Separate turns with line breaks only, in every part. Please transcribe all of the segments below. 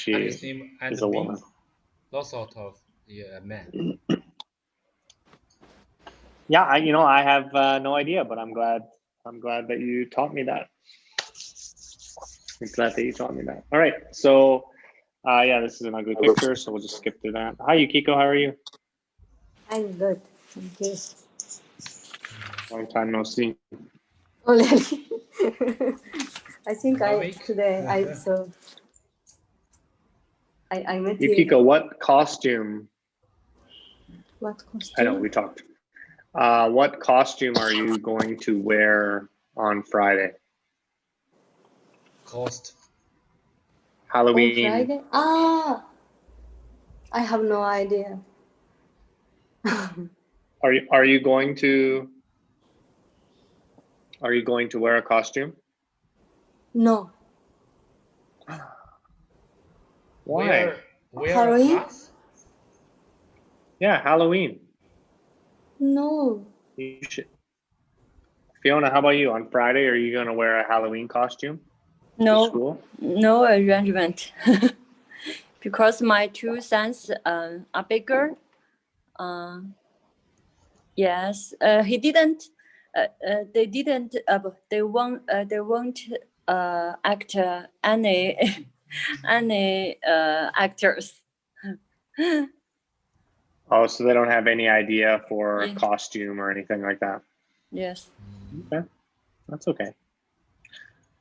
she
his name and
is a
me.
woman.
Lots of man.
Yeah, I have no idea, but I'm glad that you taught me that. I'm glad that you taught me that. All right, so yeah, this is an ugly picture, so we'll just skip through that. Hi, Yukiko, how are you?
I'm good. Thank you.
Long time no see.
Already. I think
A week.
today I met you.
Yukiko, what costume?
What costume?
I know we talked. What costume are you going to wear on Friday? Halloween.
On Friday? Ah, I have no idea.
Are you going to wear a costume?
No.
Why?
Halloween?
Yeah, Halloween.
No.
You should. Fiona, how about you? On Friday, are you going to wear a Halloween costume?
No,
school?
no arrangement. Because my two sons are bigger. Yes, he didn't. They didn't. They won't. They won't act any any actors.
Oh, so they don't have any idea for a costume or anything like that.
Yes.
Okay, that's okay.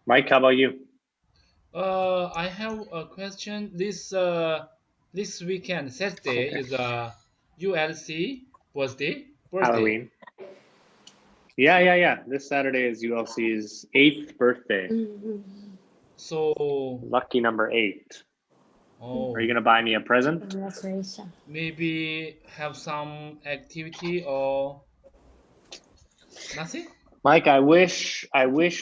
Mike, how about you?
I have a question. This weekend, Saturday, is ULC birthday.
Halloween. Yeah. This Saturday is ULC's 8th birthday.
So
lucky number 8.
Oh.
Are you gonna buy me a present?
Maybe have some activity or nothing?
Mike, I wish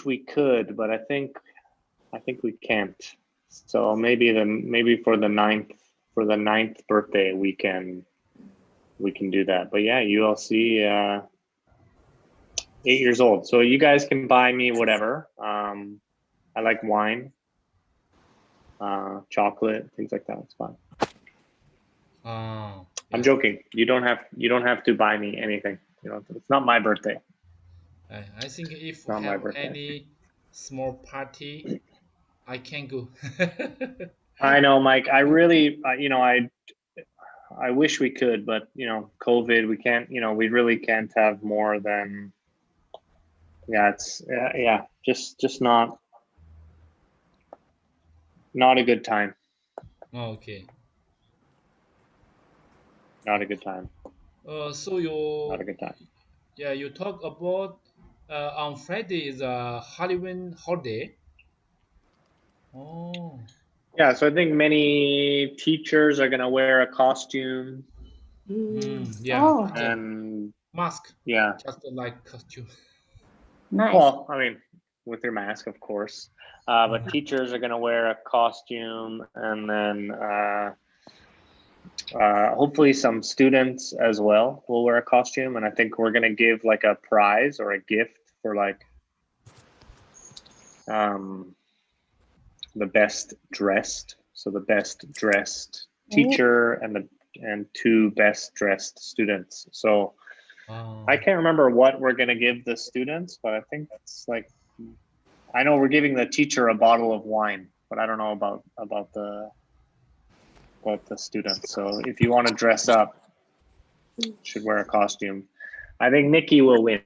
we could, but I think we can't. So maybe for the 9th birthday we can do that. But yeah, ULC 8 years old. So you guys can buy me whatever. I like wine, chocolate, things like that. It's fine.
Yeah.
I'm joking. You don't have to buy me anything. It's not my birthday.
I think if we have any small party, I can go.
I know, Mike. I really, I wish we could, but COVID, we can't. We really can't have more than. Yeah, it's just not a good time.
Okay.
Not a good time.
So you.
Not a good time.
Yeah, you talk about on Friday is a Halloween holiday. Oh.
Yeah, so I think many teachers are gonna wear a costume.
Yeah.
Oh.
And
mask.
Yeah.
Just like costume.
Nice.
Well, I mean, with your mask, of course. But teachers are gonna wear a costume, and then hopefully some students as well will wear a costume. And I think we're gonna give like a prize or a gift for like the best dressed. So the best dressed teacher and 2 best dressed students. So I can't remember what we're gonna give the students, but I think it's like, I know we're giving the teacher a bottle of wine, but I don't know about the students. So if you want to dress up, you should wear a costume. I think Nikki will win.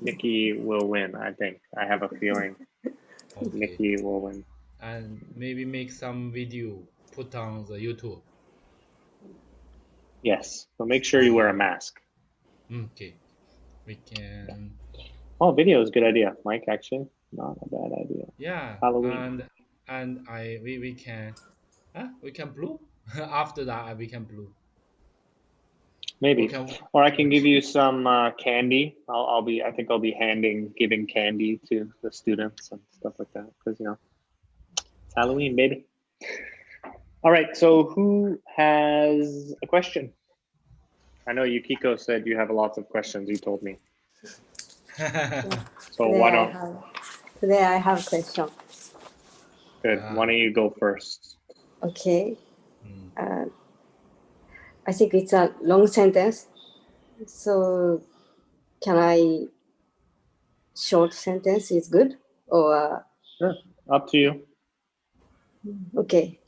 Nikki will win. I think. I have a feeling.
Okay.
Nikki will win.
And maybe make some video, put on the YouTube.
Yes, but make sure you wear a mask.
Okay, we can.
Oh, video is a good idea, Mike. Actually, not a bad idea.
Yeah,
Halloween.
And we can, we can blue. After that, we can blue.
Maybe, or I can give you some candy. I think I'll be giving candy to the students and stuff like that, because it's Halloween, baby. All right, so who has a question? I know Yukiko said you have lots of questions. You told me. So why don't?
Today I have a question.
Good. Why don't you go first?
Okay. I think it's a long sentence. So can I short sentence is good or
sure, up to you.
Okay.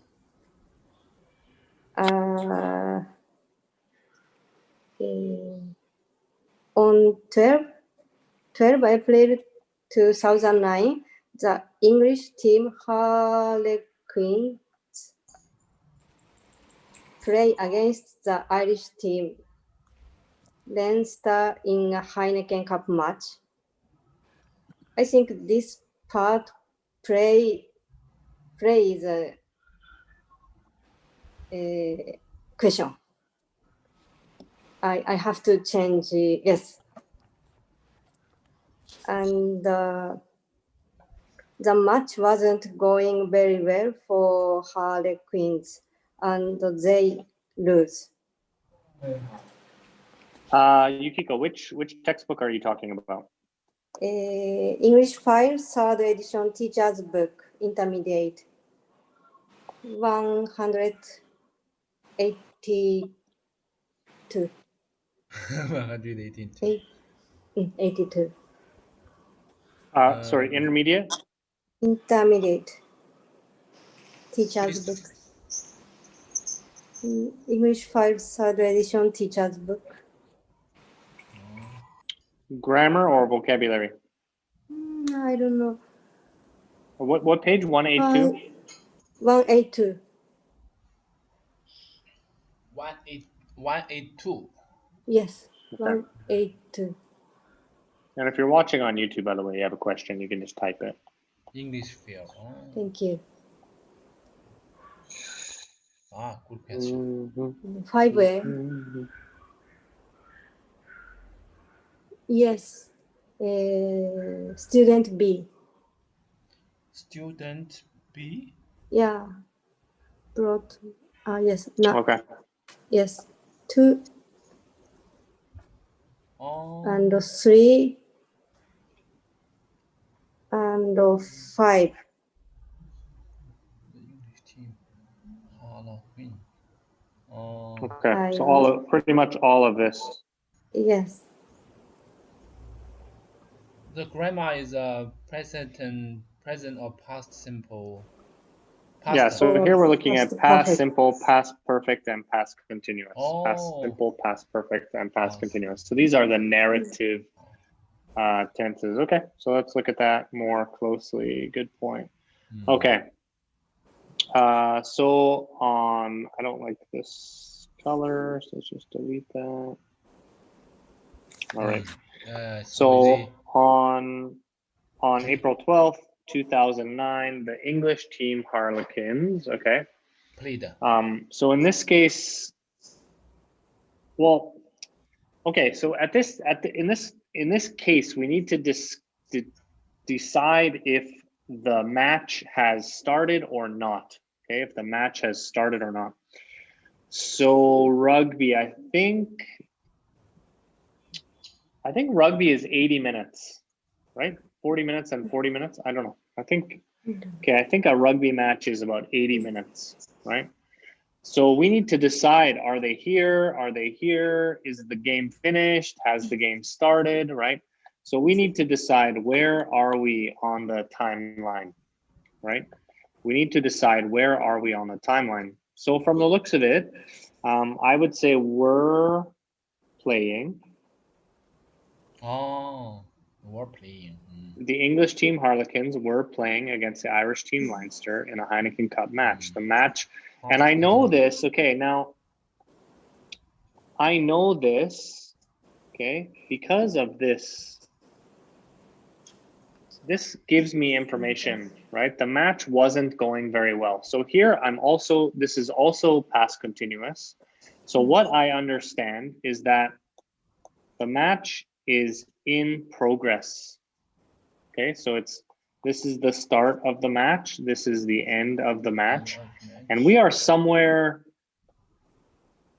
On 12 April 2009, the English team Harlequins play against the Irish team Leinster in a Heineken Cup match. I think this part play is a question. I have to change, yes. And the match wasn't going very well for Harlequins, and they lose.
Yukiko, which textbook are you talking about?
English 5, 3rd edition teacher's book, intermediate. 182. 82.
Sorry, intermediate?
Intermediate. Teacher's book. English 5, 3rd edition teacher's book.
Grammar or vocabulary?
I don't know.
What page? 182?
182.
182.
Yes,
Okay.
182.
And if you're watching on YouTube, by the way, you have a question, you can just type it.
English fail. Oh.
Thank you.
Good question.
5A. Yes. Student B.
Student B?
Yeah. Brought. Yes. No.
Okay.
Yes. 2 and 3 and 5.
The English team. Halloween.
Okay. So pretty much all of this.
Yes.
The grammar is a present or past simple. Past.
So here we're looking at past
perfect.
simple, past perfect, and past continuous. Past simple, past perfect, and past continuous. So these are the narrative tenses. Okay, so let's look at that more closely. Good point. Okay. So I don't like this color, so let's just delete that. All right. So on April 12th, 2009, the English team Harlequins, okay. So in this case, well, okay, so in this case, we need to decide if the match has started or not. Okay, if the match has started or not. So rugby, I think rugby is 80 minutes, right? 40 minutes and 40 minutes. I don't know. I think a rugby match is about 80 minutes, right? So we need to decide, are they here? Are they here? Is the game finished? Has the game started, right? So we need to decide, where are we on the timeline, right? We need to decide, where are we on the timeline? So from the looks of it, I would say we're playing.
We're playing.
The English team Harlequins were playing against the Irish team Leinster in a Heineken Cup match. The match, and I know this, okay, now, I know this, okay, because of this. This gives me information, right? The match wasn't going very well. So here this is also past continuous. So what I understand is that the match is in progress. Okay, so this is the start of the match. This is the end of the match. And we are somewhere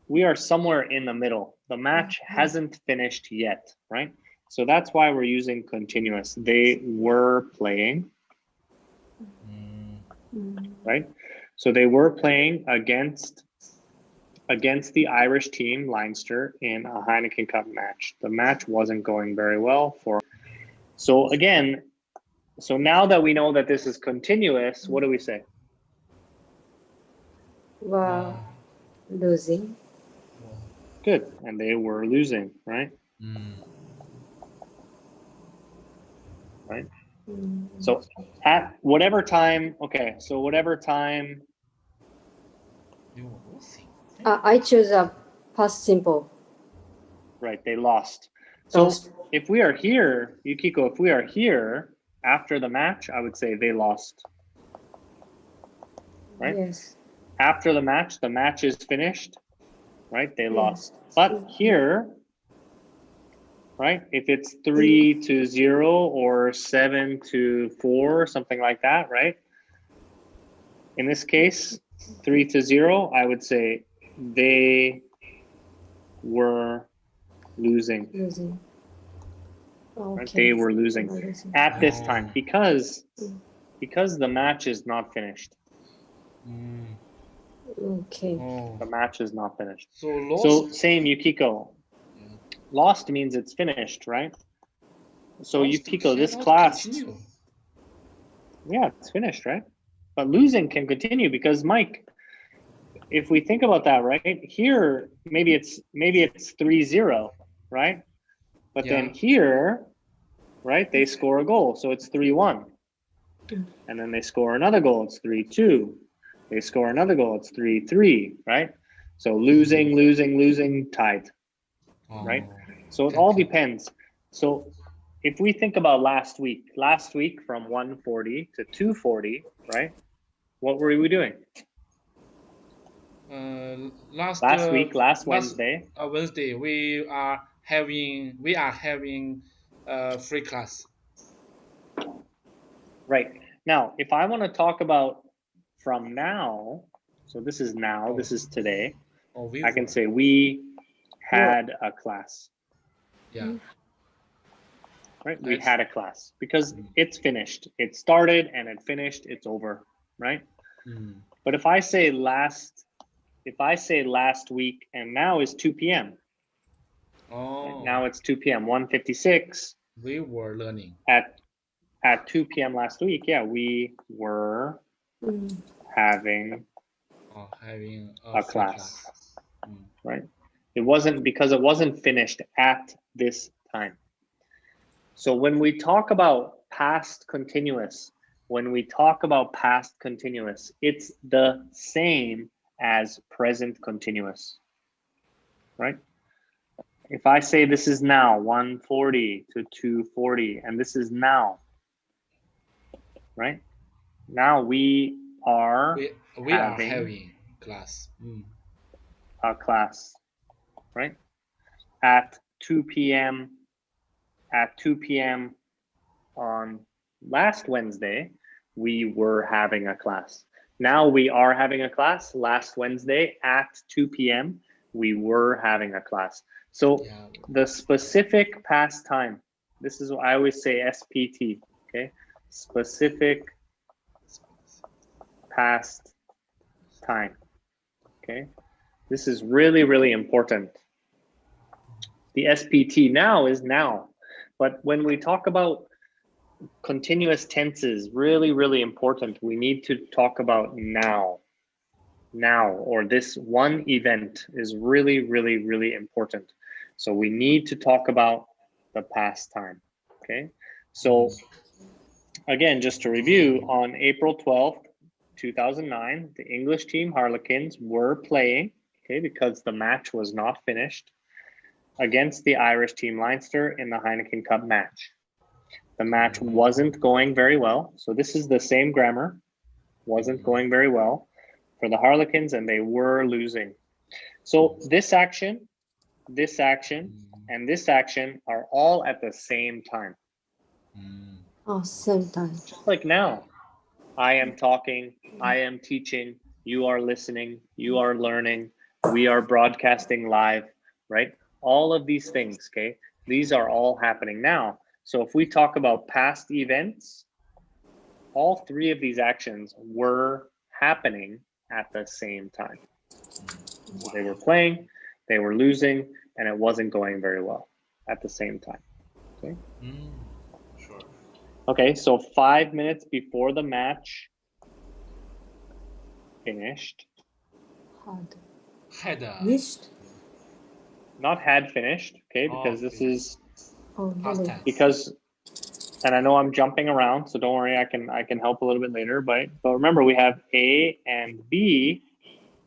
in the middle. The match hasn't finished yet, right? So that's why we're using continuous. They were playing, right? So they were playing against the Irish team, Leinster, in a Heineken Cup match. The match wasn't going very well for. So again, so now that we know that this is continuous, what do we say?
Were losing.
Good, and they were losing, right? Right. So at whatever time, okay, so whatever time.
I choose a past simple.
Right, they lost. So if we are here, Yukiko, if we are here after the match, I would say they lost. Right?
Yes.
After the match is finished, right? They lost. But here, right, if it's 3-0 or 7-4, something like that, right? In this case, 3-0, I would say they were losing.
Okay.
Right? They were losing at this time because the match is not finished.
Okay.
The match is not finished. So same, Yukiko. Lost means it's finished, right? So Yukiko, this class, yeah, it's finished, right? But losing can continue because Mike, if we think about that, right? Here, maybe it's 3-0, right? But then here, right, they score a goal, so it's 3-1. And then they score another goal, it's 3-2. They score another goal, it's 3-3, right? So losing, tied, right? So it all depends. So if we think about last week from 140 to 240, right? What were we doing?
Last
Wednesday.
Wednesday, we are having free class.
Right. Now, if I want to talk about from now, so this is now, this is today, I can say we had a class.
Yeah.
Right? We had a class because it's finished. It started and it finished, it's over, right? But if I say last week and now is 2 p.m. Now it's 2 p.m. 1:56.
We were learning.
At 2 p.m. last week, yeah, we were having a class. Right? It wasn't finished at this time. So when we talk about past continuous, it's the same as present continuous, right? If I say this is now 140 to 240, and this is now, right? Now we are having
class.
A class, right? At 2 p.m. On last Wednesday, we were having a class. Now we are having a class. Last Wednesday at 2 p.m., we were having a class. So the specific past time, this is what I always say, SPT, okay? Specific past time, okay? This is really, really important. The SPT now is now. But when we talk about continuous tenses, really, really important. We need to talk about now. Now, or this one event is really, really, really important. So we need to talk about the past time, okay? So again, just to review, on April 12th, 2009, the English team Harlequins were playing, okay, because the match was not finished, against the Irish team Leinster in the Heineken Cup match. The match wasn't going very well. So this is the same grammar, wasn't going very well for the Harlequins, and they were losing. So this action, and this action are all at the same time.
Oh, same time.
Just like now, I am talking, I am teaching, you are listening, you are learning, we are broadcasting live, right? All of these things, okay? These are all happening now. So if we talk about past events, all three of these actions were happening at the same time. So they were playing, they were losing, and it wasn't going very well at the same time. Okay.
Sure.
Okay, so 5 minutes before the match finished.
Finished.
Not had finished, okay, because this is
Really?
because, and I know I'm jumping around, so don't worry, I can help a little bit later, but remember we have A and B,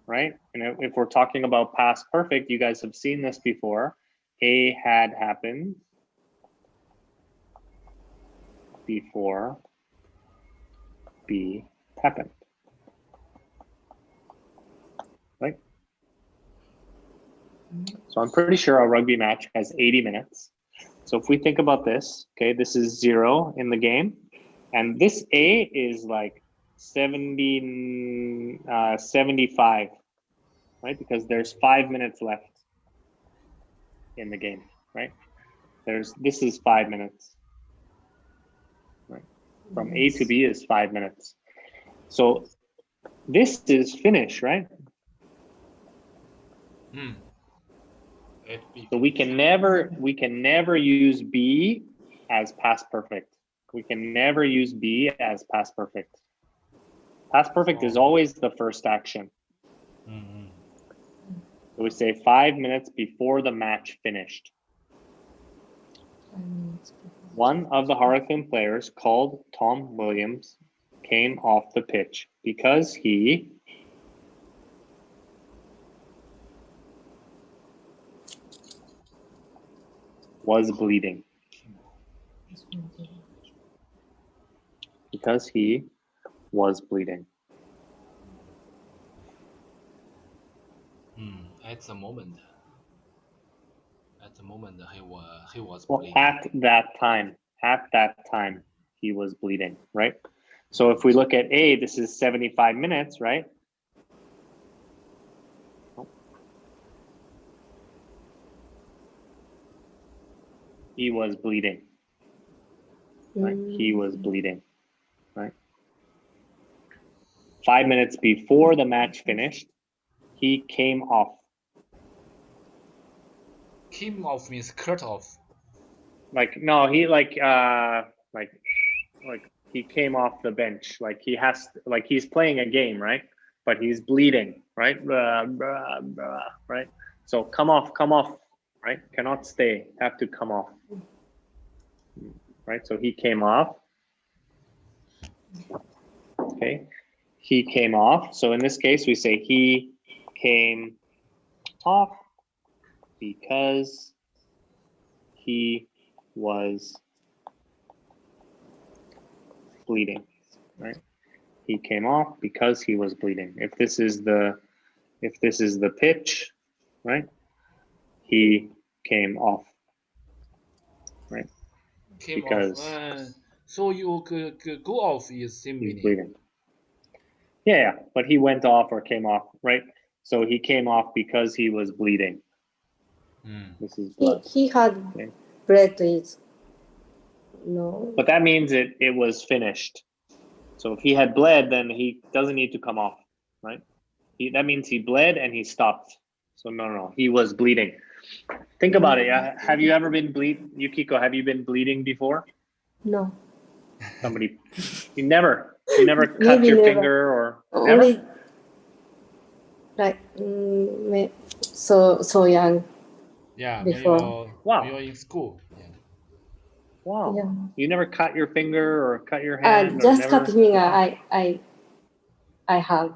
right? And if we're talking about past perfect, you guys have seen this before. A had happened before B happened, right? So I'm pretty sure a rugby match has 80 minutes. So if we think about this, okay, this is 0 in the game, and this A is like 75, right? Because there's 5 minutes left in the game, right? This is 5 minutes, right? From A to B is 5 minutes. So this is finish, right? So we can never use B as past perfect. We can never use B as past perfect. Past perfect is always the first action. So we say 5 minutes before the match finished. One of the Harlequin players, called Tom Williams, came off the pitch because he was bleeding. Because he was bleeding.
At the moment he was
well,
bleeding.
at that time he was bleeding, right? So if we look at A, this is 75 minutes, right? He was bleeding, right? He was bleeding, right? 5 minutes before the match finished, he came off.
Came off means cut off.
Like, no, he like he came off the bench. Like he's playing a game, right? But he's bleeding, right? Right? So come off, right? Cannot stay, have to come off. Right? So he came off. Okay. He came off. So in this case, we say he came off because he was bleeding, right? He came off because he was bleeding. If this is the pitch, right? He came off, right?
Came
because
off. So you go off is same
he's
meaning.
bleeding. Yeah, but he went off or came off, right? So he came off because he was bleeding. This is blood.
He had bled. No.
But that means it was finished. So if he had bled, then he doesn't need to come off, right? That means he bled and he stopped. So no, he was bleeding. Think about it. Have you ever been Yukiko, have you been bleeding before?
No.
Somebody, you never cut your finger or
only
never?
Like so young.
Yeah,
before.
when you're in school. Yeah.
Wow.
Yeah.
You never cut your finger or cut your hand?
Just cut finger. I have.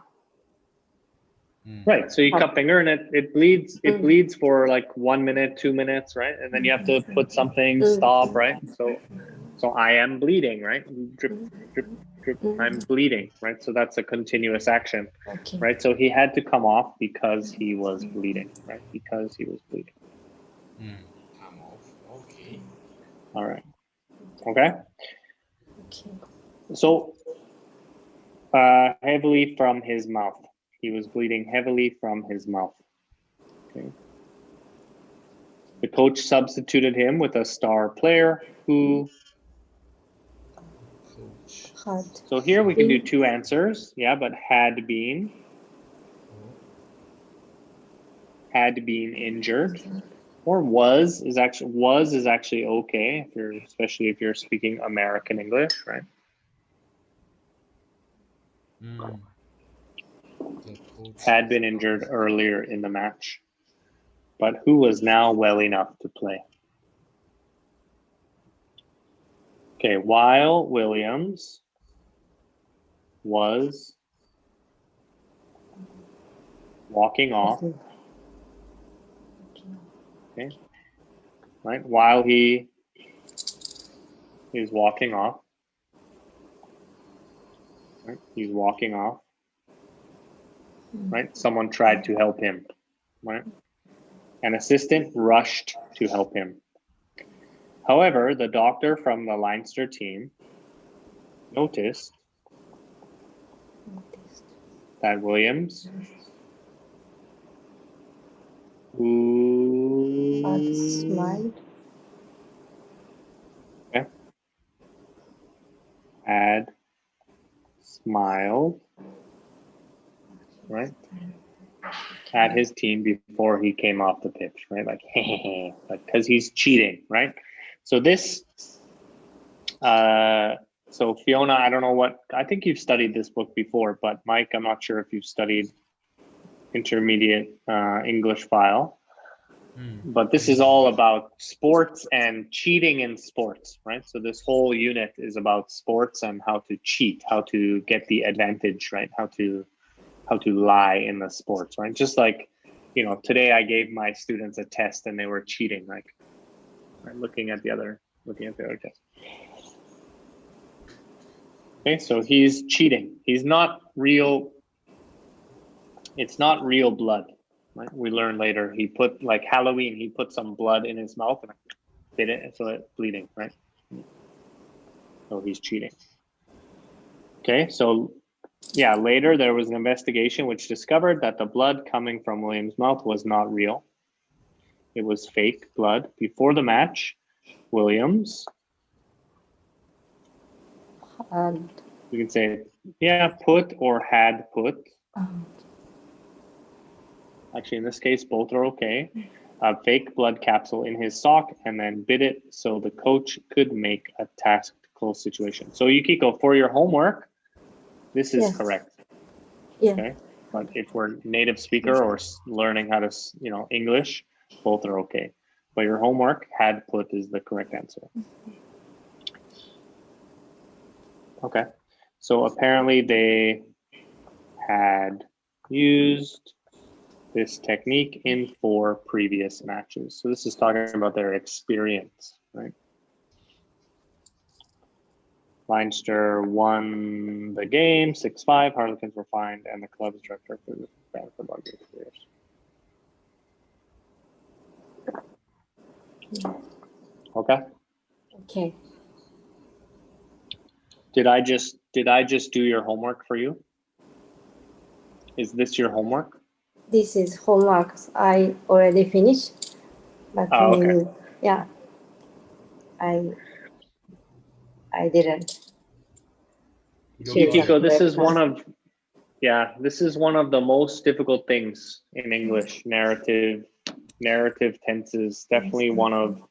Right. So you cut finger and it bleeds. It bleeds for like 1 minute, 2 minutes, right? And then you have to put something, stop, right? So I am bleeding, right? Drip, drip, drip. I'm bleeding, right? So that's a continuous action, right? So he had to come off because he was bleeding, right? Because he was bleeding.
Come off. Okay.
All right. Okay. So heavily from his mouth. He was bleeding heavily from his mouth. Okay. The coach substituted him with a star player who. So here we can do two answers. Yeah, but had been had been injured, or was is actually okay especially if you're speaking American English, right? Had been injured earlier in the match, but who was now well enough to play. Okay, while Williams was walking off, okay, right? While he is walking off, right? He's walking off, right? Someone tried to help him, right? An assistant rushed to help him. However, the doctor from the Leinster team noticed that Williams, who had smiled, right, at his team before he came off the pitch, right? Like, like, because he's cheating, right? So this, so Fiona, I don't know I think you've studied this book before, but Mike, I'm not sure if you've studied intermediate English file. But this is all about sports and cheating in sports, right? So this whole unit is about sports and how to cheat, how to get the advantage, right? How to lie in the sports, right? Just like, you know, today I gave my students a test and they were cheating, like, right? Looking at the other test. Okay, so he's cheating. He's not real. It's not real blood. Right? We learn later. He put, like Halloween, he put some blood in his mouth and bit it, so it's bleeding, right? So he's cheating. Okay, so yeah, later there was an investigation which discovered that the blood coming from Williams' mouth was not real. It was fake blood. Before the match, Williams, you can say, yeah, put or had put. Actually, in this case, both are okay. A fake blood capsule in his sock and then bit it so the coach could make a tactical situation. So Yukiko, for your homework, this is correct.
Yeah.
Okay, but if we're native speaker or learning how to, you know, English, both are okay. But your homework, had put is the correct answer. Okay, so apparently they had used this technique in 4 previous matches. So this is talking about their experience, right? Leinster won the game 6-5. Harlequins were fined, and the club's director for the ban for buggy players. Okay.
Okay.
Did I just do your homework for you? Is this your homework?
This is homework. I already finished. But
okay.
Yeah. I didn't.
Yukiko, this is one of the most difficult things in English. Narrative tenses, definitely one of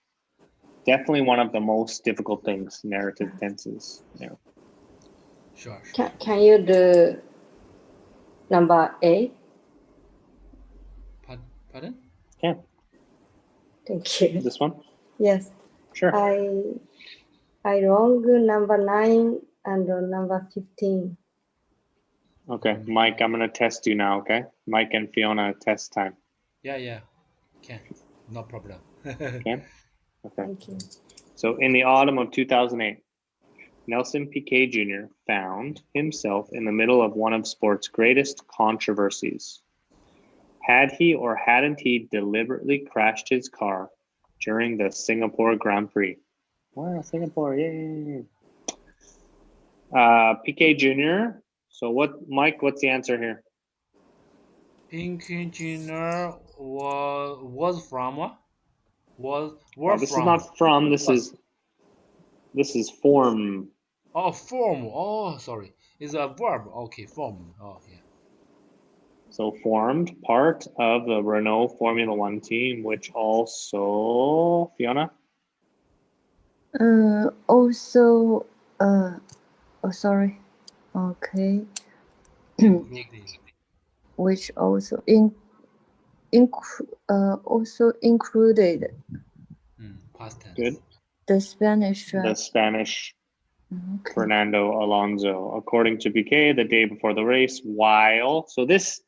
the most difficult things. Narrative tenses. Yeah.
Sure.
Can you do number 8?
Pardon?
Yeah.
Thank you.
This one?
Yes.
Sure.
I wrong number 9 and number 15.
Okay, Mike, I'm gonna test you now. Okay, Mike and Fiona, test time.
Yeah. Can. No problem.
Okay.
Thank you.
So in the autumn of 2008, Nelson Piquet Jr. found himself in the middle of one of sport's greatest controversies. Had he or hadn't he deliberately crashed his car during the Singapore Grand Prix? Wow, Singapore, yay! Piquet Jr. So Mike, what's the answer here?
Piquet Jr. was from what?
This is not from. This is form.
Oh, form. Oh, sorry. It's a verb. Okay, form. Oh, yeah.
So formed part of the Renault Formula One team, which also, Fiona?
Also, oh, sorry. Okay. Which also also included
past tense.
Good.
the Spanish
The Spanish Fernando Alonso, according to Piquet, the day before the race, while. So this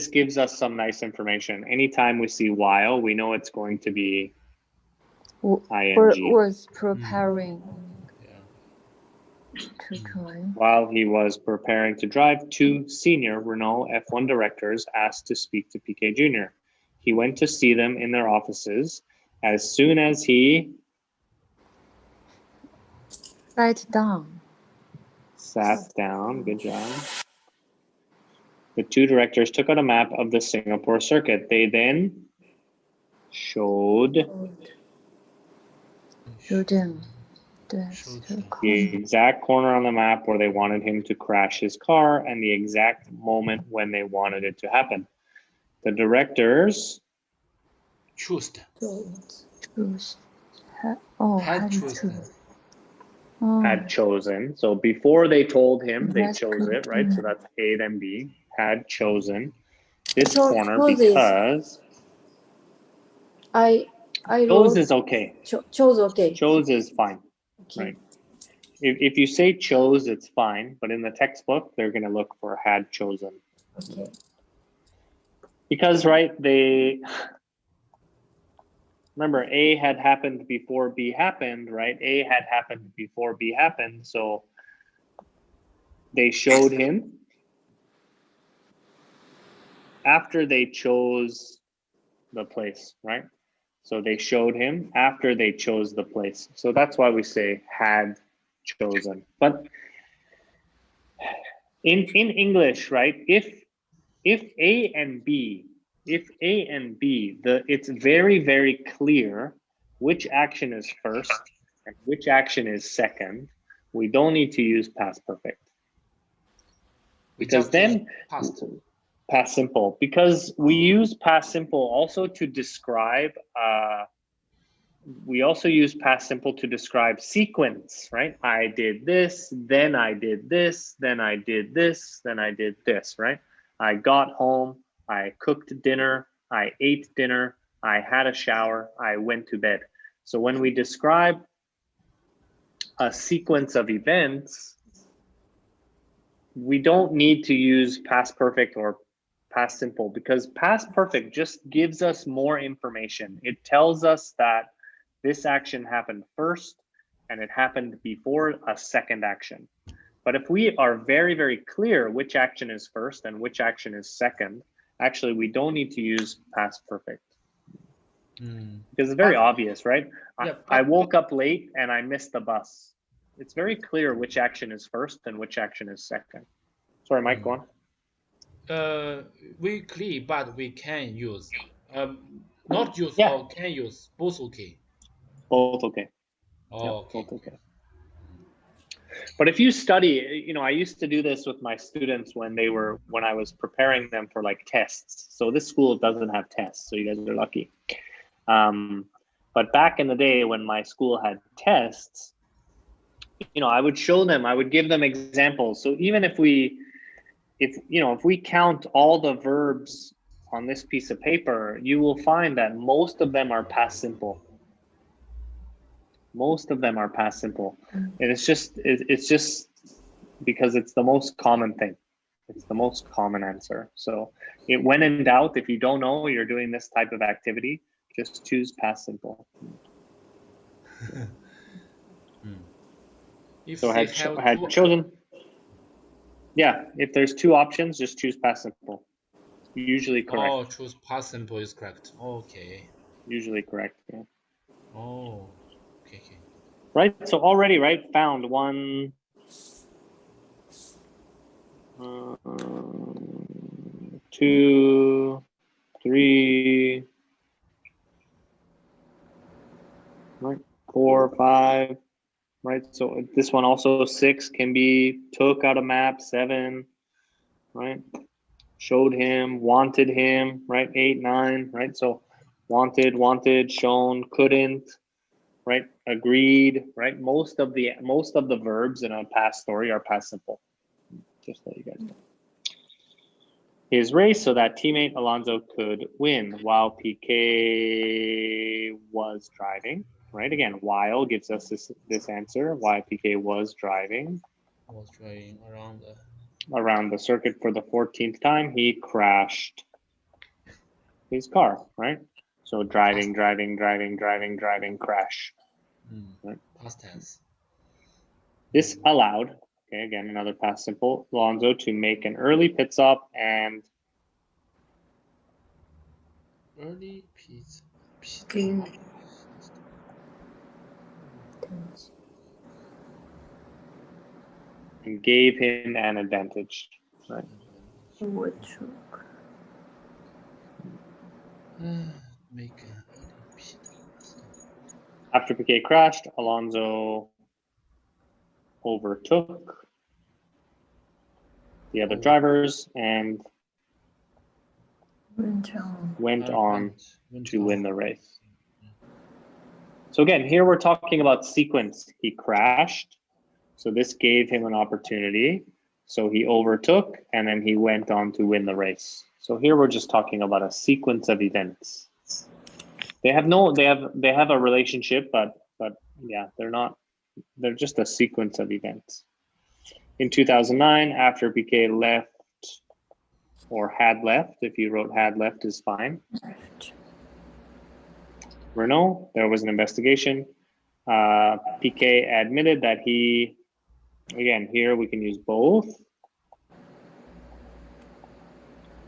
gives us some nice information. Anytime we see while, we know it's going to be ing.
Was preparing to join.
While he was preparing to drive, two senior Renault F1 directors asked to speak to Piquet Jr. He went to see them in their offices. As soon as he
sat down,
good job. The two directors took out a map of the Singapore circuit. They then showed
them
the exact corner on the map where they wanted him to crash his car and the exact moment when they wanted it to happen. The directors had chosen. So before they told him, they chose it, right? So that's A then B. Had chosen this corner because chose is okay.
Chose okay.
Chose is fine,
Okay.
right? If you say chose, it's fine, but in the textbook, they're going to look for had chosen.
Okay.
Because, right, remember, A had happened before B happened, right? A had happened before B happened, so they showed him after they chose the place, right? So they showed him after they chose the place. So that's why we say had chosen. But in English, right, if A and B, it's very, very clear which action is first and which action is second. We don't need to use past perfect. Because then past simple, because we use past simple also to describe we also use past simple to describe sequence, right? I did this, then I did this, then I did this, then I did this, right? I got home, I cooked dinner, I ate dinner, I had a shower, I went to bed. So when we describe a sequence of events, we don't need to use past perfect or past simple because past perfect just gives us more information. It tells us that this action happened first and it happened before a second action. But if we are very, very clear which action is first and which action is second, actually we don't need to use past perfect. Because it's very obvious, right? Yeah, I woke up late and I missed the bus. It's very clear which action is first and which action is second. Sorry, Mike, go on.
We clear, but we can use. Not use or can use, both okay.
Both okay.
Oh, okay.
Both okay. But if you study, you know, I used to do this with my students when I was preparing them for like tests. So this school doesn't have tests, so you guys are lucky. But back in the day when my school had tests, you know, I would show them, I would give them examples. So even if we count all the verbs on this piece of paper, you will find that most of them are past simple. Most of them are past simple. And it's just because it's the most common thing. It's the most common answer. So when in doubt, if you don't know you're doing this type of activity, just choose past simple. So had chosen. Yeah, if there's two options, just choose past simple. Usually correct.
Oh, choose past simple is correct. Okay.
Usually correct, yeah.
Oh, okay.
Right, so already, right, found 1, 2, 3, right, 4, 5, right? So this one also 6 can be took out of map, 7, right? showed him, wanted him, right? 8, 9, right? So wanted, shown, couldn't, right? Agreed, right? Most of the verbs in a past story are past simple. Just so you guys know. His race so that teammate Alonso could win while Piquet was driving, right? Again, while gives us this answer, why Piquet was driving.
Was driving
around the circuit for the 14th time, he crashed his car, right? So driving, crash.
Right? Past tense.
This allowed, okay, again, another past simple, Alonso to make an early pit stop and
early pit.
Clean.
and gave him an advantage, right?
What truck?
Make an early pit stop.
After Piquet crashed, Alonso overtook the other drivers and went on to win the race. So again, here we're talking about sequence. He crashed, so this gave him an opportunity. So he overtook, and then he went on to win the race. So here we're just talking about a sequence of events. They have a relationship, but yeah, they're just a sequence of events. In 2009, after Piquet left or had left, if you wrote had left is fine. Renault, there was an investigation. Piquet admitted that he, again, here we can use both,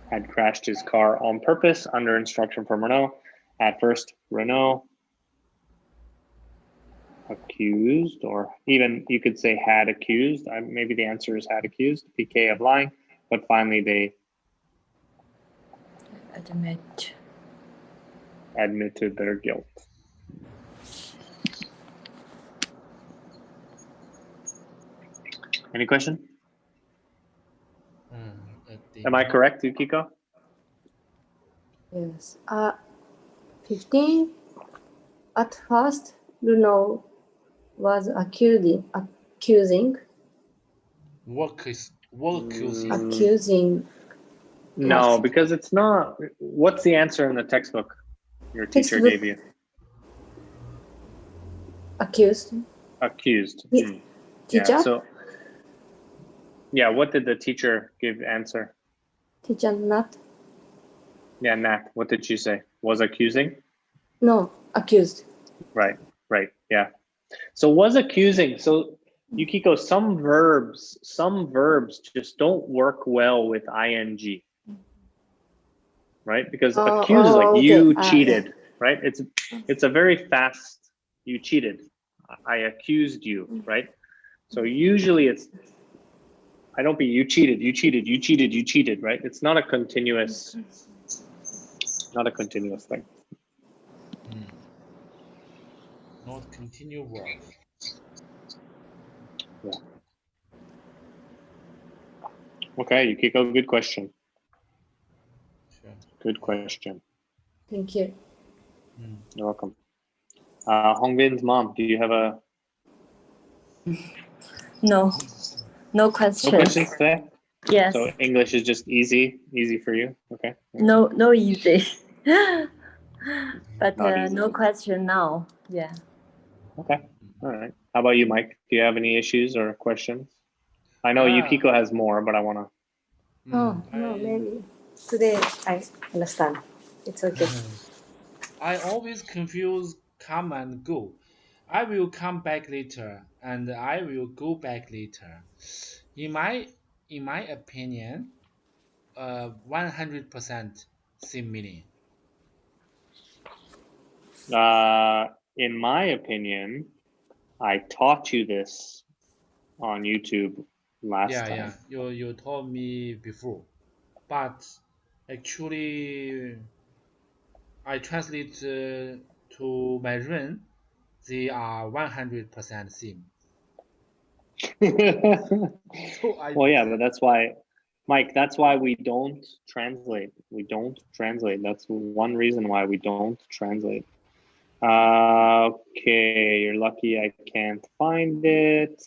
had crashed his car on purpose under instruction from Renault. At first, Renault accused, or even you could say had accused, maybe the answer is had accused Piquet of lying, but finally they admitted their guilt. Any question? Am I correct, Yukiko?
Yes. 15. At first, Renault was accusing. Accusing.
No, because it's not. What's the answer in the textbook your teacher gave you?
Accused.
Accused.
Teacher?
Yeah, so, yeah, what did the teacher give answer?
Teacher not.
Yeah, Nat, what did she say? Was accusing?
No, accused.
Right, yeah. So was accusing. So Yukiko, some verbs just don't work well with ing. Right? Because accuse is like okay. You cheated, yeah. Right? It's a very fast, you cheated. I accused you, right? So usually it's, I don't be you cheated, right? It's not a continuous thing.
Not continue verb.
Yeah. Okay, Yukiko, good question.
Sure.
Good question.
Thank you.
You're welcome. Hongbin's mom, do you have a...
No questions.
No questions today?
Yes.
So English is just easy for you? Okay.
No easy. But
easy.
No question now. Yeah.
Okay. All right. How about you, Mike? Do you have any issues or questions? I know Yukiko has more, but I want to...
No, maybe. Today I understand. It's okay.
I always confuse come and go. I will come back later, and I will go back later. In my opinion, 100% same meaning.
In my opinion, I taught you this on YouTube last time.
Yeah, you told me before, but actually I translate to my run. They are 100% same.
Well, yeah, but that's why Mike, that's why we don't translate. We don't translate. That's one reason why we don't translate. Okay, you're lucky I can't find it.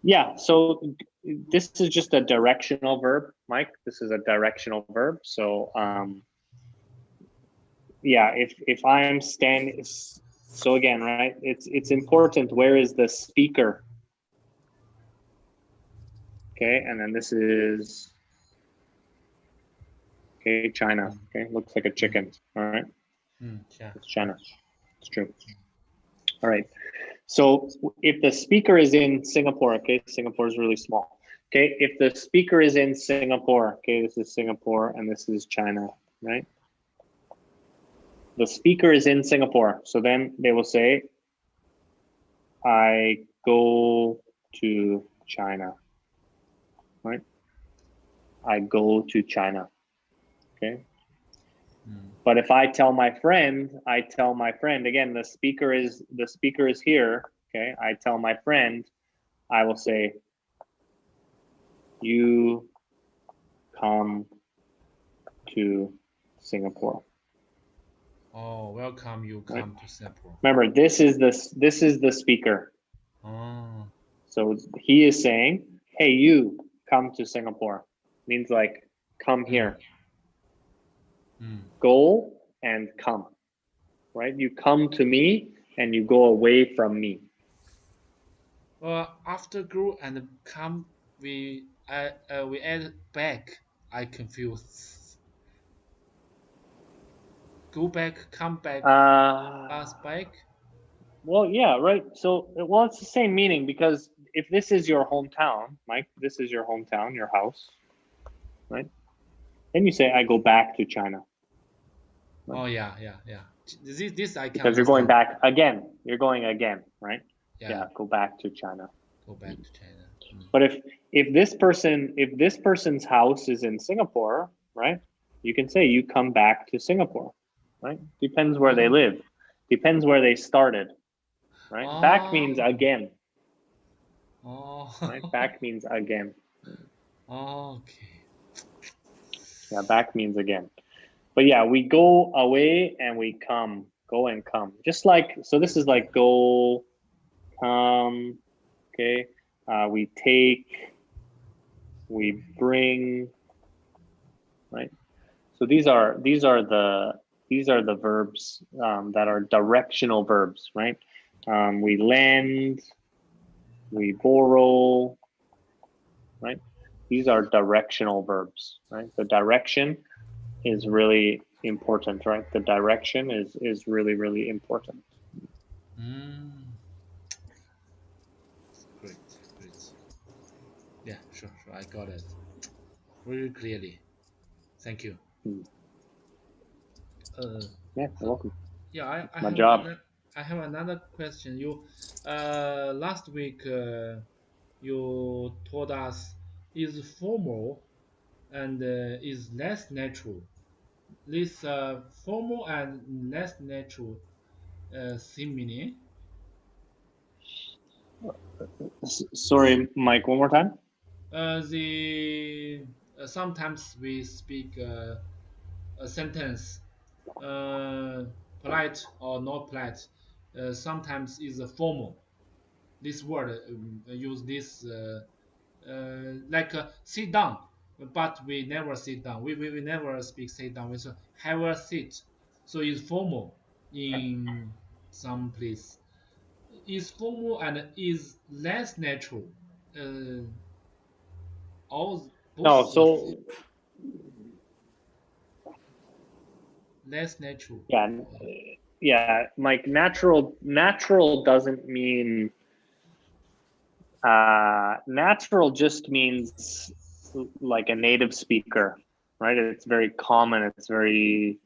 Yeah, so this is just a directional verb, Mike. This is a directional verb. So yeah, if I'm standing, so again, right? It's important. Where is the speaker? Okay, and then this is okay, China. Okay, looks like a chicken. All right,
Yeah.
it's China. It's true. All right. So if the speaker is in Singapore, okay, Singapore is really small. Okay, if the speaker is in Singapore, okay, this is Singapore and this is China, right? The speaker is in Singapore. So then they will say, I go to China, right? I go to China, okay? But if I tell my friend, again, the speaker is here, okay? I tell my friend, I will say, you come to Singapore.
Oh, welcome. You come to Singapore.
Remember, this is the speaker.
Oh.
So he is saying, hey, you come to Singapore. Means like, come here. Go and come, right? You come to me and you go away from me.
After go and come, we add back. I confused. Go back, come back, pass back.
Well, yeah, right. So, well, it's the same meaning because if this is your hometown, Mike, this is your hometown, your house, right? Then you say, I go back to China.
Right? Oh, yeah. This I can
because you're going back again. You're going again, right?
Yeah.
Go back to China.
Go back to China.
But if this person's house is in Singapore, right? You can say you come back to Singapore, right? Depends where they live. Depends where they started, right? Back means again. Right? Back means again.
Okay.
Yeah, back means again. But yeah, we go away and we come. Go and come. Just like, so this is like go, come, okay? We take, we bring, right? So these are the verbs that are directional verbs, right? We lend, we borrow, right? These are directional verbs, right? The direction is really important, right? The direction is really, really important.
Great. Yeah, sure. I got it very clearly. Thank you.
Yeah, you're welcome.
Yeah, I
my
have
job.
I have another question. You last week you told us is formal and is less natural. This formal and less natural simile.
Sorry, Mike, one more time.
The sometimes we speak a sentence polite or not polite. Sometimes is a formal. This word use this like sit down, but we never sit down. We never speak sit down. We say have a seat. So it's formal in some place. Is formal and is less natural. All both.
No, so
less natural.
Yeah, Mike. Natural doesn't mean. Natural just means like a native speaker, right? It's very common. It's very.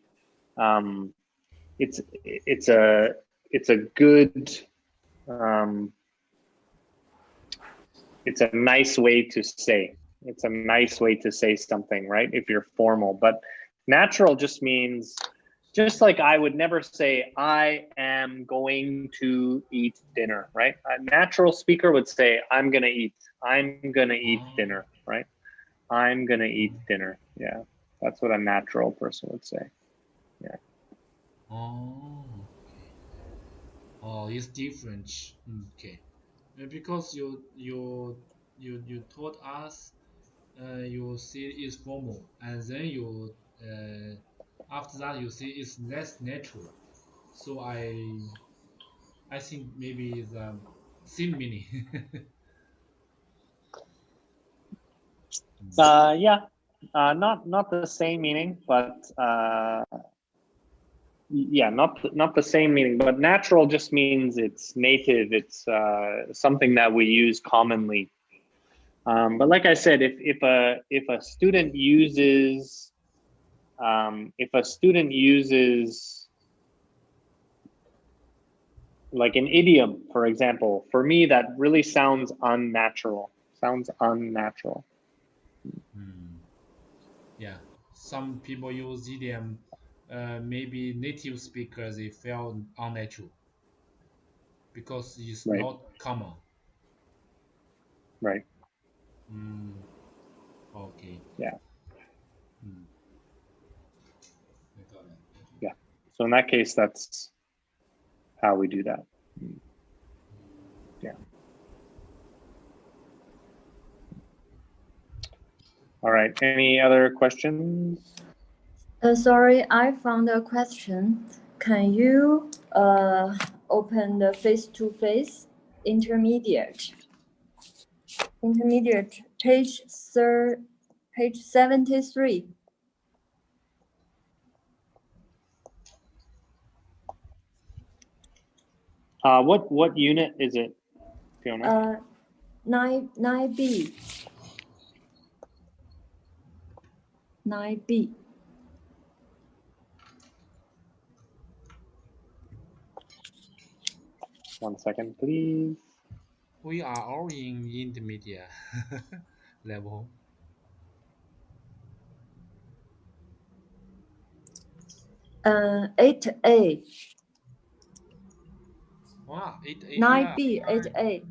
It's a good. It's a nice way to say. It's a nice way to say something, right? If you're formal, but natural just means, just like I would never say, I am going to eat dinner, right? A natural speaker would say, I'm going to eat dinner, right? I'm gonna eat dinner. Yeah, that's what a natural person would say. Yeah.
Oh, okay. Oh, it's different. Okay. Because you told us you see it's formal, and then you after that you see it's less natural. So I think maybe it's same meaning.
Yeah. Not the same meaning, but yeah, not the same meaning. But natural just means it's native. It's something that we use commonly. But like I said, if a student uses like an idiom, for example, for me that really sounds unnatural. Sounds unnatural.
Yeah, some people use idiom. Maybe native speakers they feel unnatural because it's
Right.
not common.
Right.
Okay.
Yeah.
I got it.
Yeah. So in that case, that's how we do that. Yeah. All right. Any other questions?
Sorry, I found a question. Can you open the face-to-face intermediate? Intermediate page 73.
What unit is it, Fiona?
9B. 9B.
One second, please.
We are all in intermediate level.
8A.
Wow, 8A.
9B, 8A.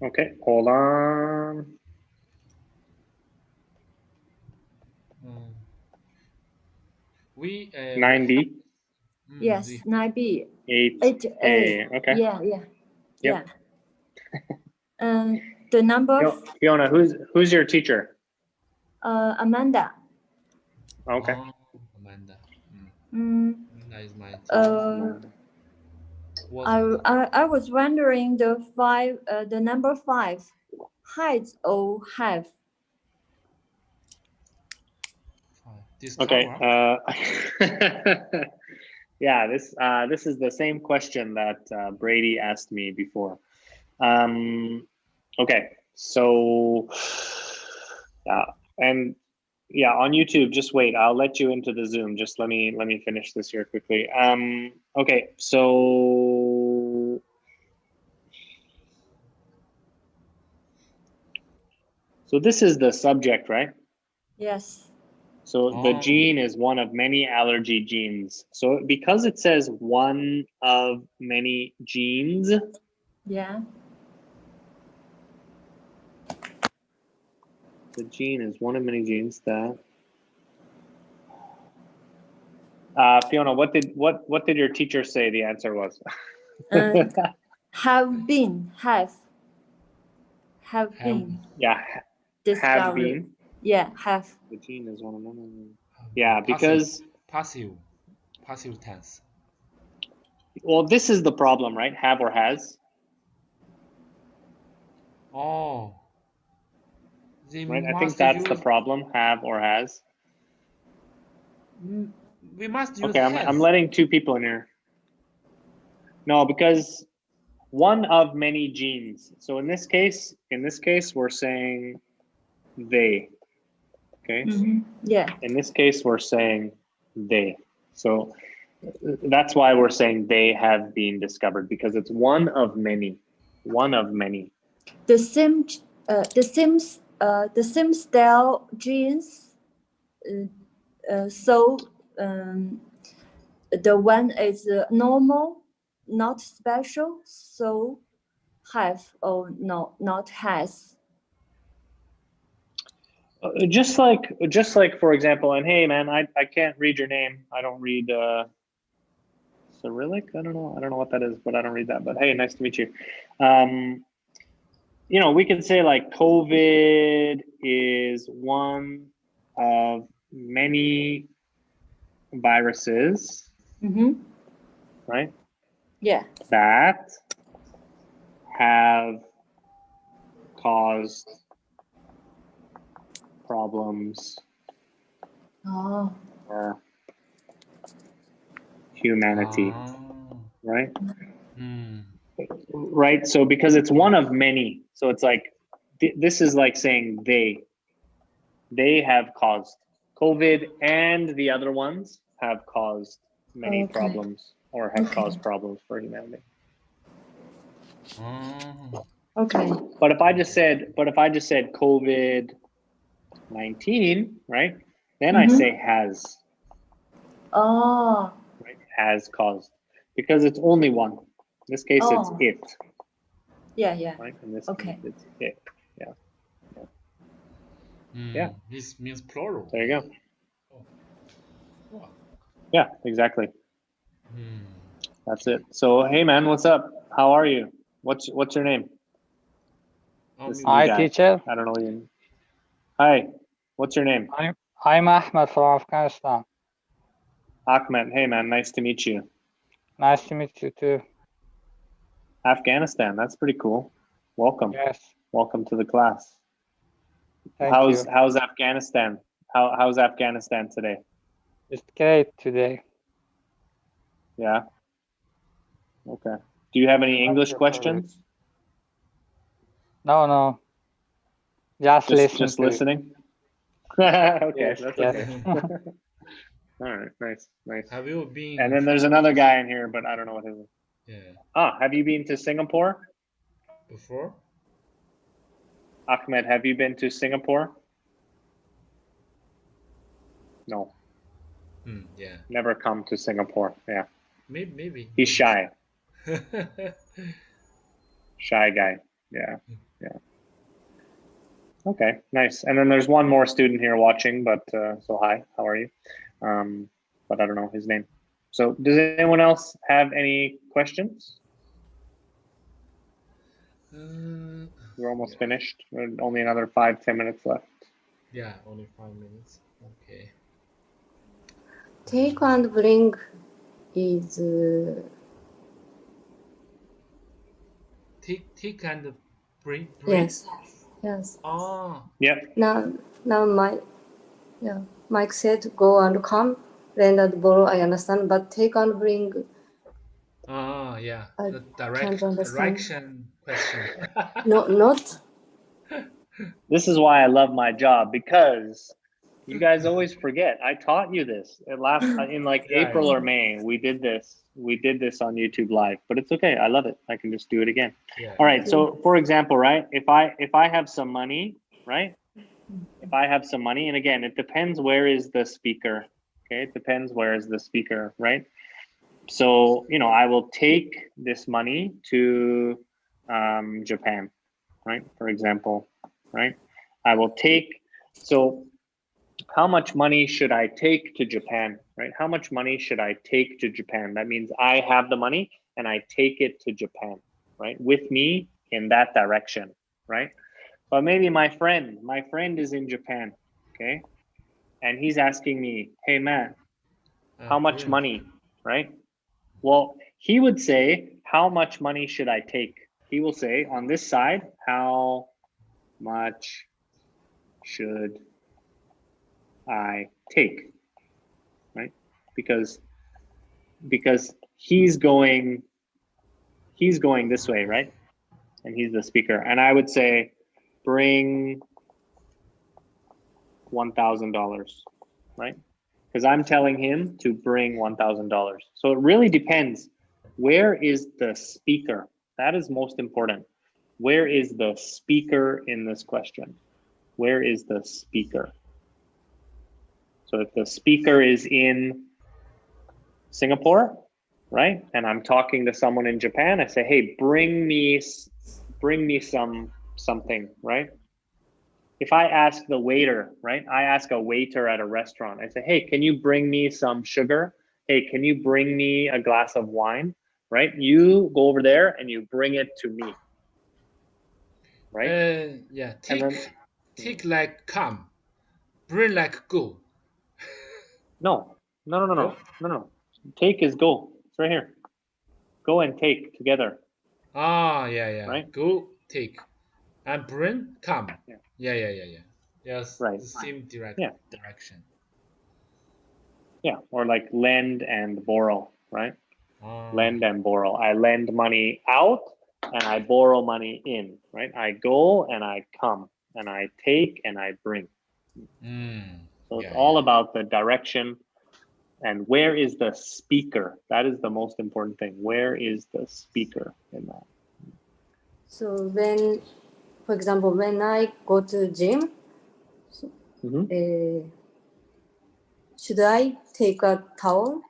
Okay, hold on.
We
9B.
Yes, 9B.
8A. Okay.
Yeah.
Yep.
The number
Fiona, who's your teacher?
Amanda.
Okay.
Amanda.
Amanda
is my teacher.
I was wondering the number 5 hides or have.
Okay. Yeah, this is the same question that Brady asked me before. Okay, so and yeah, on YouTube, just wait. I'll let you into the Zoom. Just let me finish this here quickly. Okay, so this is the subject, right?
Yes.
So the gene is one of many allergy genes. So because it says one of many genes.
Yeah.
The gene is one of many genes that. Fiona, what did your teacher say the answer was?
Have been.
Yeah.
Discovered.
Have been.
Yeah, have.
The gene is one of them. Yeah, because
passive tense.
Well, this is the problem, right? Have or has.
Oh.
Right. I think that's the problem. Have or has.
We must use.
Okay, I'm letting two people in here. No, because one of many genes. So in this case, we're saying they. Okay.
Yeah.
In this case, we're saying they. So that's why we're saying they have been discovered, because it's one of many. One of many.
The same style genes. So the one is normal, not special. So have or no, not has.
Just like for example, and hey man, I can't read your name. I don't read Cyrillic. I don't know what that is, but I don't read that. But hey, nice to meet you. You know, we can say like COVID is one of many viruses, right?
Yeah.
That have caused problems for humanity, right? Right. So because it's one of many, so it's like this is like saying they have caused COVID, and the other ones have caused many problems or have caused problems for humanity.
Okay.
But if I just said COVID-19, right? Then I say has.
Oh.
Right? Has caused, because it's only one. In this case, it's it.
Yeah, yeah.
Right? In this
Okay.
case, it's it. Yeah. Yeah.
This means plural.
There you go. Yeah, exactly. That's it. So hey man, what's up? How are you? What's your name?
Hi teacher.
I don't know you. Hi, what's your name?
I'm Ahmed from Afghanistan.
Ahmed, hey man, nice to meet you.
Nice to meet you too.
Afghanistan, that's pretty cool. Welcome.
Yes.
Welcome to the class.
Thank you.
How's Afghanistan? How's Afghanistan today?
It's great today.
Yeah. Okay. Do you have any English questions?
No. Just
listening. Okay,
yes,
that's
yes.
okay. All right, nice.
Have you been?
And then there's another guy in here, but I don't know what his is.
Yeah.
Have you been to Singapore?
Before?
Ahmed, have you been to Singapore? No.
Yeah.
Never come to Singapore. Yeah.
Maybe.
He's shy. Shy guy. Yeah. Okay, nice. And then there's one more student here watching, but so hi, how are you? But I don't know his name. So does anyone else have any questions? We're almost finished. Only another 5-10 minutes left.
Yeah, only 5 minutes. Okay.
Take and bring is
Take and bring.
yes.
Oh.
Yeah.
Now Mike said go and come, lend and borrow. I understand, but take and bring.
Oh yeah. The
can't understand.
direction question.
No, not.
This is why I love my job, because you guys always forget. I taught you this in like April or May. We did this on YouTube Live, but it's okay. I love it. I can just do it again.
Yeah.
All right. So for example, right, if I have some money, right? If I have some money, and again, it depends where is the speaker. Okay, it depends where is the speaker, right? So, you know, I will take this money to Japan, right? For example, right? I will take, so how much money should I take to Japan, right? How much money should I take to Japan? That means I have the money and I take it to Japan, right? With me in that direction, right? But maybe my friend is in Japan, okay? And he's asking me, hey man, how much money, right? Well, he would say, how much money should I take? He will say on this side, how much should I take, right? Because he's going this way, right? And he's the speaker. And I would say, bring $1,000, right? Because I'm telling him to bring $1,000. So it really depends. Where is the speaker? That is most important. Where is the speaker in this question? Where is the speaker? So if the speaker is in Singapore, right? And I'm talking to someone in Japan, I say, hey, bring me something, right? if I ask the waiter, right? I ask a waiter at a restaurant. I say, hey, can you bring me some sugar? Hey, can you bring me a glass of wine? Right? You go over there and you bring it to me. Right?
Yeah. Take like come. Bring like go.
No. Take is go. It's right here. Go and take together.
Ah, yeah.
Right?
Go, take. And bring, come.
Yeah.
Yeah. Yes,
right.
the same direction.
Yeah, or like lend and borrow, right? Lend and borrow. I lend money out and I borrow money in, right? I go and I come and I take and I bring. So it's all about the direction and where is the speaker? That is the most important thing. Where is the speaker in that?
So when, for example, when I go to gym, should I take a towel?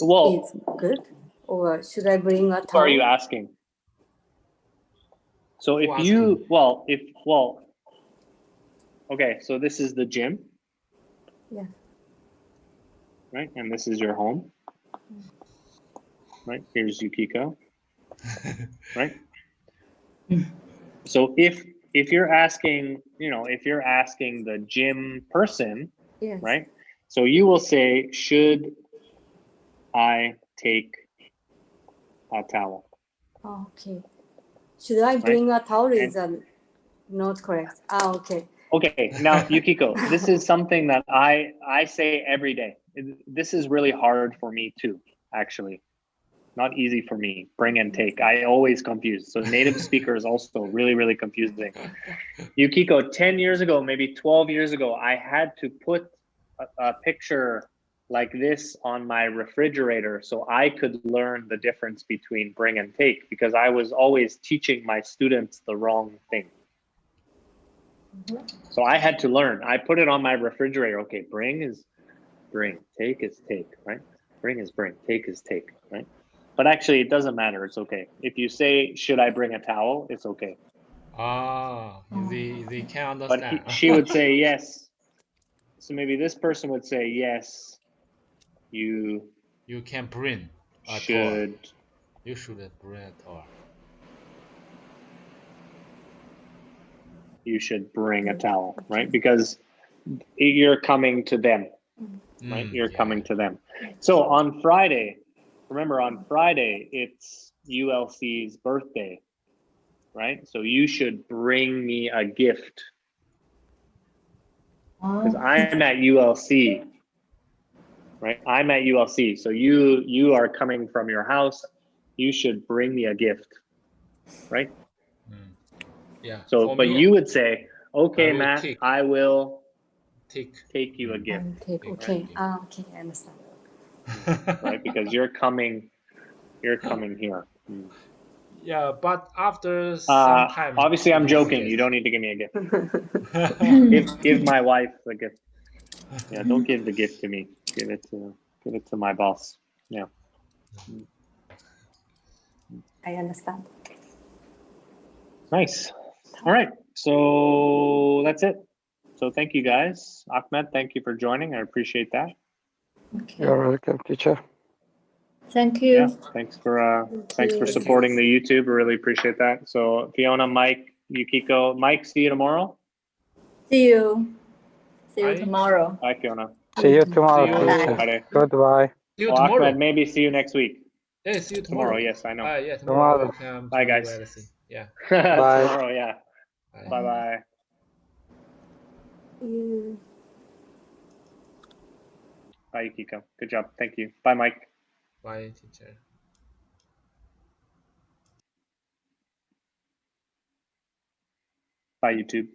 Well,
it's good, or should I bring a towel?
What are you asking? So if you, okay, so this is the gym.
Yeah.
Right, and this is your home. Right, here's Yukiko. Right. So if you're asking, if you're asking the gym person,
yes.
Right? So you will say, should I take a towel?
Okay. Should I bring a towel? Is not correct. Okay.
Okay, now Yukiko, this is something that I say every day. This is really hard for me too, actually. Not easy for me. Bring and take. I always confuse. So native speaker is also really, really confusing. Yukiko, 10 years ago, maybe 12 years ago, I had to put a picture like this on my refrigerator so I could learn the difference between bring and take, because I was always teaching my students the wrong thing. So I had to learn. I put it on my refrigerator. Okay, bring is bring, take is take, right? Bring is bring, take is take, right? But actually, it doesn't matter. It's okay. If you say, should I bring a towel? It's okay.
Ah, they can understand.
But she would say yes. So maybe this person would say, yes, you
can bring a
should.
Towel. You should bring a towel. You
should bring a towel, right? Because you're coming to them, right? You're coming to them. So on Friday, remember on Friday, it's ULC's birthday, right? So you should bring me a gift. Because I'm at ULC, right? I'm at ULC. So you are coming from your house. You should bring me a gift, right?
Yeah.
So, but you would say, okay, Matt, I will
take
you a gift.
Okay. Okay, I understand.
Right, because you're coming here.
Yeah, but after some time.
Obviously, I'm joking. You don't need to give me a gift. give my wife a gift. Yeah, don't give the gift to me. Give it to my boss. Yeah.
I understand.
Nice. All right. So that's it. So thank you guys. Ahmed, thank you for joining. I appreciate that.
Okay.
You're welcome, teacher.
Thank you.
Yeah, thanks for supporting the YouTube. I really appreciate that. So Fiona, Mike, Yukiko, Mike, see you tomorrow.
See you tomorrow.
Bye, Fiona.
See you tomorrow,
See you.
teacher.
Friday.
Goodbye.
See you tomorrow.
Ahmed, maybe see you next week.
Hey, see you tomorrow.
Yes, I know.
Yeah, tomorrow. Come
Bye,
to
guys.
LSE. Yeah.
Bye.
Tomorrow, yeah. Bye. Bye, Yukiko. Good job. Thank you. Bye, Mike.
Bye, teacher.
Bye, YouTube.